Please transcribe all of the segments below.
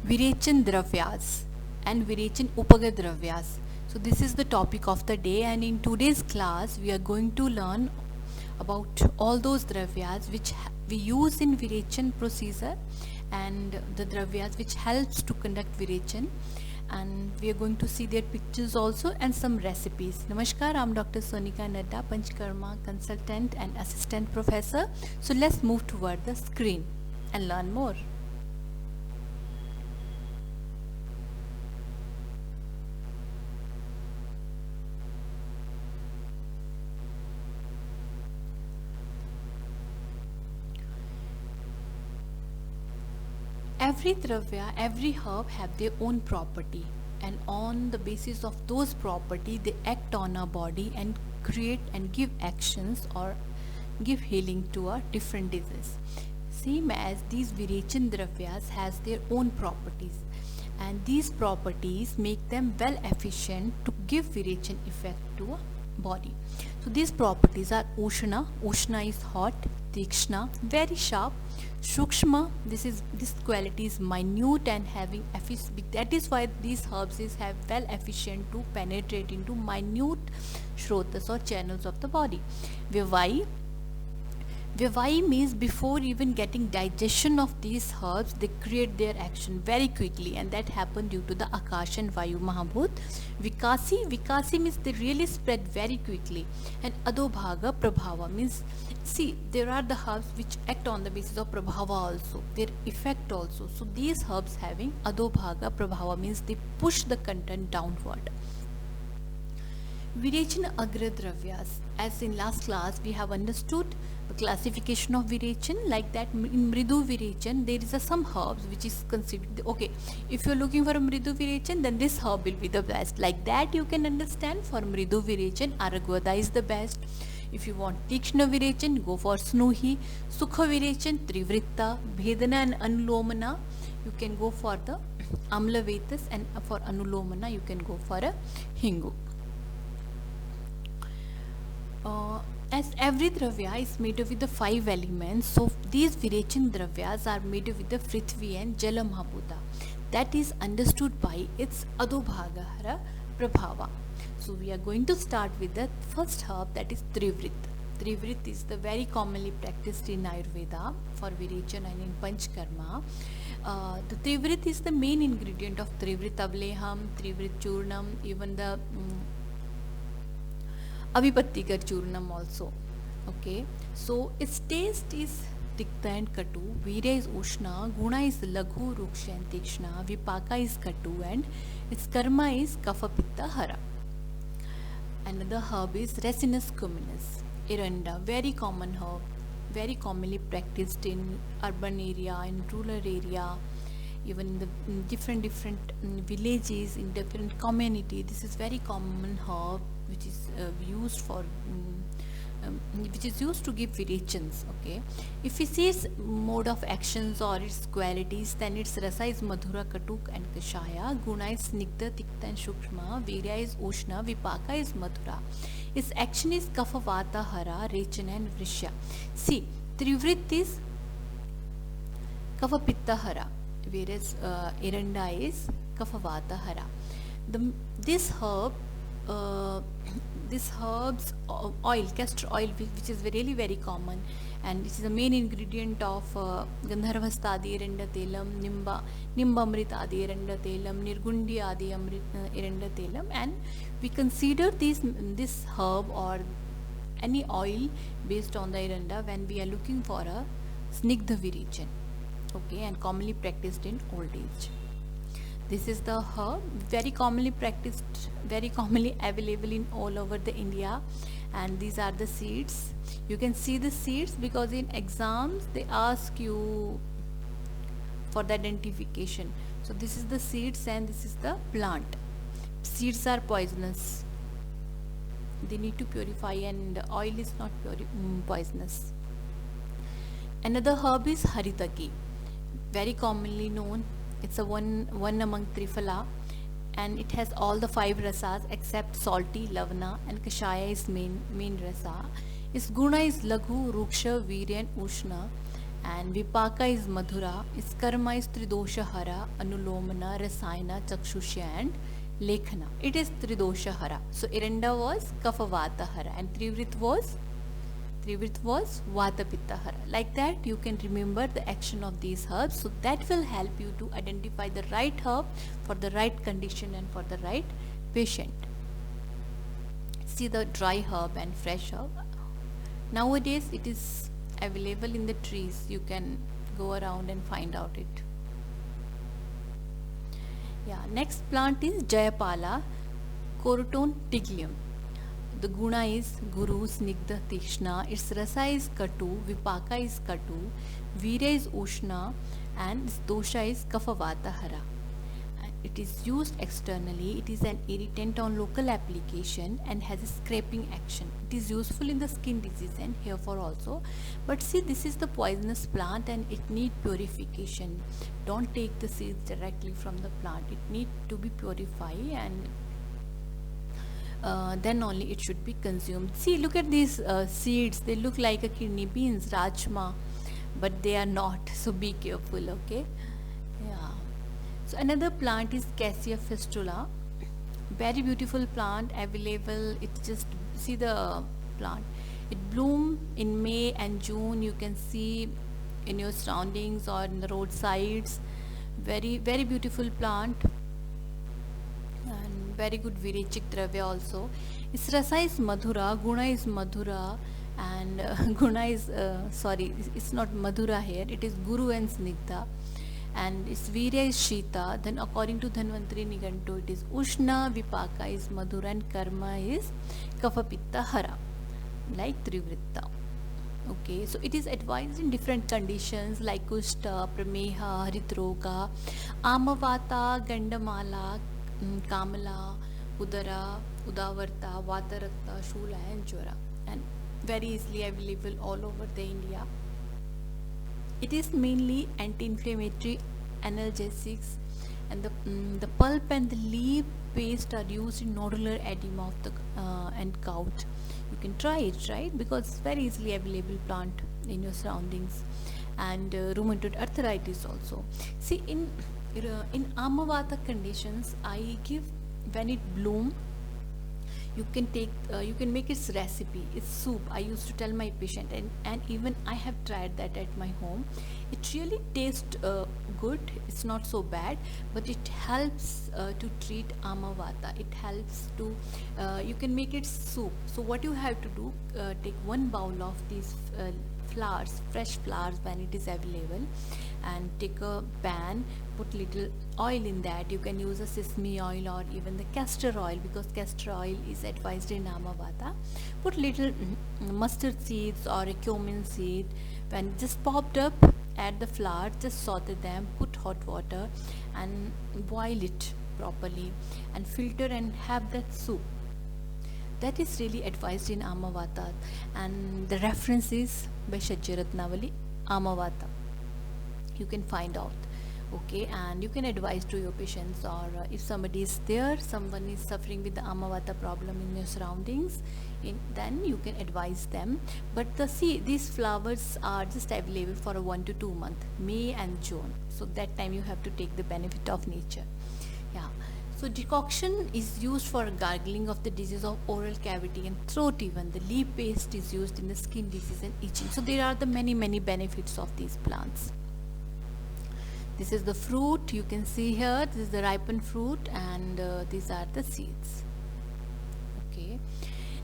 Virechan Dravyas and Virechan Upaga Dravyas. So this is the topic of the day, and in today's class we are going to learn about all those dravyas which we use in Virechan procedure and the dravyas which helps to conduct Virechan, and we are going to see their pictures also and some recipes. Namaskar, I'm Dr. Sonika Nadda, Panchkarma consultant and assistant professor. So let's move toward the screen and learn more. Every dravya, every herb have their own property, and on the basis of those property they act on our body and create and give actions or give healing to a different disease. Same as these Virechan dravyas has their own properties, and these properties make them well efficient to give Virechan effect to a body. So these properties are Ushna. Ushna is hot. Tikshna, very sharp. Shukshma, this quality is minute and having that is why these herbs have well efficient to penetrate into minute shrotas or channels of the body. Vyavai, Vyavai means before even getting digestion of these herbs, they create their action very quickly, and that happened due to the Akash and Vayu Mahabhut. Vikasi means they really spread very quickly, and Adobhaga Prabhava means, see, there are the herbs which act on the basis of Prabhava also, their effect also. So these herbs having Adobhaga Prabhava means they push the content downward. Virechan Agra Dravyas. As in last class we have understood the classification of Virechan, like that in Mridu Virechan there is some herbs which is considered, okay, if you are looking for a Mridu Virechan then this herb will be the best, like that you can understand. For Mridu Virechan Aragvada is the best. If you want Tikshna Virechan, go for Snuhi. Sukha Virechan, Trivritta. Bhedana and Anulomana, you can go for the Amla Vetas, and for Anulomana you can go for a Hingu. As every dravya is made with the 5 elements, so these Virechan dravyas are made with the Prithvi and Jala Mahabhuta. That is understood by its Adobhagahara Prabhava. So we are going to start with the first herb, that is Trivrit. Trivrit is the very commonly practiced in Ayurveda for Virechan and in Panchkarma. The Trivrit is the main ingredient of Trivrit Ableham, Trivrit Churnam, even the Avipattikar Churnam also. Okay, so its taste is Tikta and Katu, Virya is Ushna, Guna is Laghu, Ruksha and Tikshna, Vipaka is Katu, and its Karma is Kapha Pitta Hara. Another herb is Ricinus cuminous, Eranda, very common herb, very commonly practiced in urban area, in rural area, even in different villages, in different community. This is very common herb which is used for which is used to give Virechans. Okay, if we see its mode of actions or its qualities, then its rasa is Madhura, Katuk and Kashaya, Guna is Snigdha, Tikta and Shukshma, Virya is Ushna, Vipaka is Madhura. Its action is Kapha, Vata, Hara, Rechana and Vrishya. See, Trivrit is Kapha, Pitta, Hara, whereas Eranda is Kapha, Vata, Hara. This herb's oil, castor oil, which is really very common, and this is the main ingredient of Gandharvastha Adi Eranda Telam, Nimbamrit Adi Eranda Telam, Nirgundi Adi Eranda Telam, and we consider this herb or any oil based on the Eranda when we are looking for a Snigdha Virechan. Okay, and commonly practiced in old age. This is the herb, very commonly practiced, very commonly available in all over the India, and these are the seeds. You can see the seeds because in exams they ask you for the identification. So this is the seeds and this is the plant. Seeds are poisonous. They need to purify, and oil is not poisonous. Another herb is Haritaki, very commonly known. It's a one among Triphala, and it has all the 5 rasas except salty, lavana, and kashaya is main rasa. Its guna is laghu, ruksha, virya and ushna, and Vipaka is Madhura, is Karma is Tridosha Hara, Anulomana, Rasayana, Chakshusha and Lekhana. It is Tridosha Hara. So Iranda was Kapha Hara and Trivrit was Vata Pitta Hara. Like that you can remember the action of these herbs. So that will help you to identify the right herb for the right condition and for the right patient. See the dry herb and fresh herb. Nowadays it is available in the trees. You can go around and find out it. Yeah, next plant is Jayapala Corotone tiglium. The guna is Guru, Snigdha, Tikshna. Its rasa is Katu, Vipaka is Katu, Virya is Ushna, and its dosha is Kapha Vata Hara. It is used externally. It is an irritant on local application and has a scraping action. It is useful in the skin disease and hair fall also. But see, this is the poisonous plant and it need purification. Don't take the seeds directly from the plant. It need to be purified and then only it should be consumed. See, look at these seeds. They look like a kidney beans, rajma, but they are not. So be careful, okay? Yeah. So another plant is Cassia fistula. Very beautiful plant available. It's just see the plant. It bloom in May and June. You can see in your surroundings or in the roadsides. Very beautiful plant. And very good virechik dravya also. Its rasa is Madhura, Guna is Madhura, and Guna is it's not Madhura here, it is Guru and Snigdha, and its Virya is Shita. Then according to Dhanvantari Niganto it is Ushna, Vipaka is Madhura, and Karma is Kapha Pitta Hara, like Trivritta. Okay, so it is advised in different conditions like Kushta, Prameha, Hritroga, Amavata, Gandamala, Kamala, Udara, Udavarta, Vatarakta, Shula and Jwara, and very easily available all over the India. It is mainly anti-inflammatory, analgesics, and the pulp and the leaf paste are used in nodular edema of the and gout. You can try it, right? Because it's very easily available plant in your surroundings, and rheumatoid arthritis also. See, in Amavata conditions, I give when it bloom. You can take you can make its recipe, its soup. I used to tell my patient, and even I have tried that at my home. It really tastes good. It's not so bad, but it helps to treat Amavata. It helps to you can make it soup. So what you have to do, take one bowl of these flowers, fresh flowers when it is available, and take a pan, put little oil in that. You can use a sesame oil or even the castor oil, because castor oil is advised in Amavata. Put little mustard seeds or a cumin seed. When it just popped up, add the flour, just saute them, put hot water and boil it properly and filter and have that soup. That is really advised in Amavata, and the reference is by Shajya Ratnavali, Amavata. You can find out, okay, and you can advise to your patients, or if somebody is there, someone is suffering with the Amavata problem in your surroundings, then you can advise them. But see, these flowers are just available for a 1 to 2 month, May and June. So that time you have to take the benefit of nature. Yeah. So decoction is used for gargling of the disease of oral cavity and throat even. The leaf paste is used in the skin disease and itching. So there are the many benefits of these plants. This is the fruit, you can see here, this is the ripened fruit, and these are the seeds. Okay.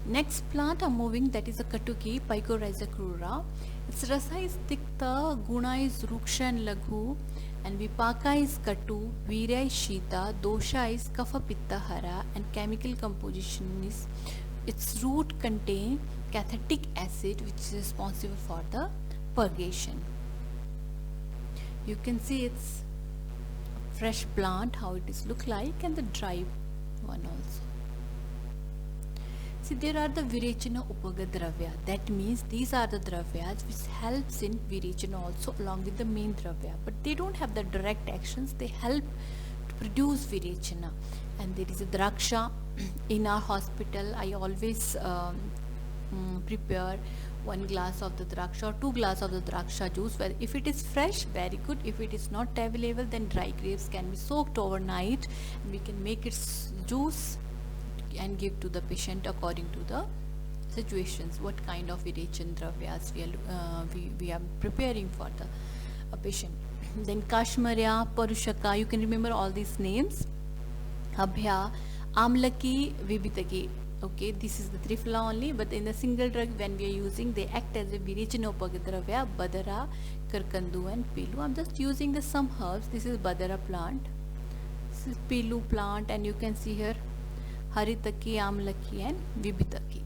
Next plant I'm moving, that is a Katuki, Pycorrhiza crura. Its rasa is Tikta, Guna is Ruksha and Laghu, and Vipaka is Katu, Virya is Shita, Dosha is Kapha Pitta Hara, and chemical composition is, its root contain cathartic acid which is responsible for the purgation. You can see its fresh plant, how it is look like, and the dry one also. See, there are the Virechana Upaga Dravya. That means these are the dravyas which helps in Virechana also along with the main dravya. But they don't have the direct actions, they help to produce Virechana. And there is a Draksha in our hospital. I always prepare 1 glass of the draksha or 2 glass of the draksha juice. Well, if it is fresh, very good. If it is not available, then dry grapes can be soaked overnight, and we can make its juice and give to the patient according to the situations, what kind of Virechana dravyas we are preparing for the patient. Then Kashmarya, Parushaka, you can remember all these names. Abhya, Amlaki, Vibhitaki. Okay, this is the Triphala only, but in the single drug when we are using, they act as a Virechana Upagadravya, Badara, Karkandu and Pilu. I'm just using the some herbs. This is Badara plant, this is Pilu plant, and you can see here Haritaki, Amlaki and Vibhitaki.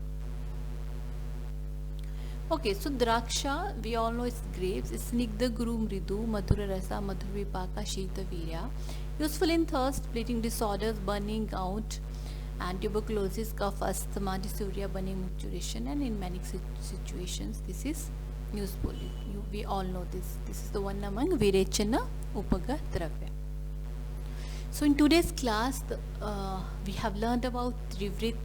Okay, so Draksha, we all know it's grapes. It's Snigdha Guru Mridu, Madhura Rasa, Madhur Vipaka, Shita Virya. Useful in thirst, bleeding disorders, burning out, and tuberculosis, cough, asthma, dysuria, burning micturition, and in many situations, this is useful. We all know this. This is the one among Virechana Upaga Dravya. So in today's class, we have learned about Trivrit,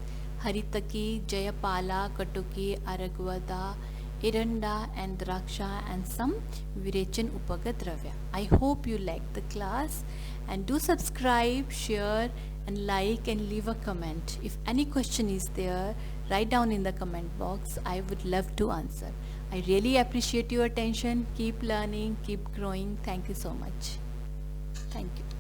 Haritaki, Jayapala, Katuki, Aragvada, Eranda and Draksha and some Virechana Upaga Dravya. I hope you liked the class, and do subscribe, share and like and leave a comment. If any question is there, write down in the comment box. I would love to answer. I really appreciate your attention. Keep learning, keep growing. Thank you so much. Thank you.